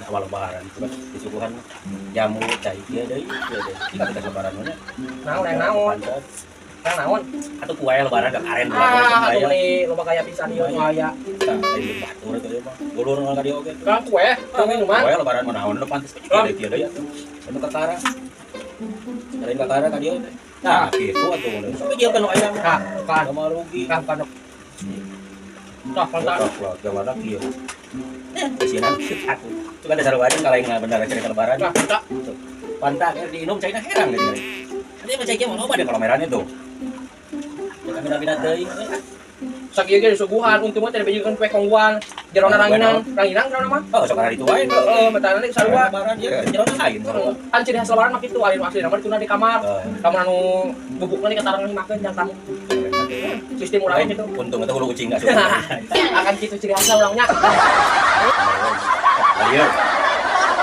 awal lebaran terus disuguhan jamu cai dia deui kita lebaran nya naon naon atuh kue lebaran ka karen atuh ni loba kaya pisan ieu aya batur teh mah ulur ka dia oge kan kue minuman kue lebaran mah naon pantes dia deui atuh anu kakara lain kakara ka dia nah kitu atuh tapi dia kan aya kan mah rugi kan kan gimana kieu isinan aku itu kan dasar wajan kalau yang benar cerita lebaran pantak diinum cairnya herang gitu nanti baca kia mau apa deh kalau merahnya tuh kami nabi nabi sakit ge disuguhan untung mah teh bejeun kue kongguan jerona ranginang jerona mah oh sekarang itu wae betana teh sarua lebaran ya jerona lain kan ciri khas lebaran mah kitu alin asli nama dituna di kamar kamar anu bubukna di katarang makeun jang tamu sistem urang gitu untung itu hulu kucing enggak suka akan kitu ciri khasna urangnya iya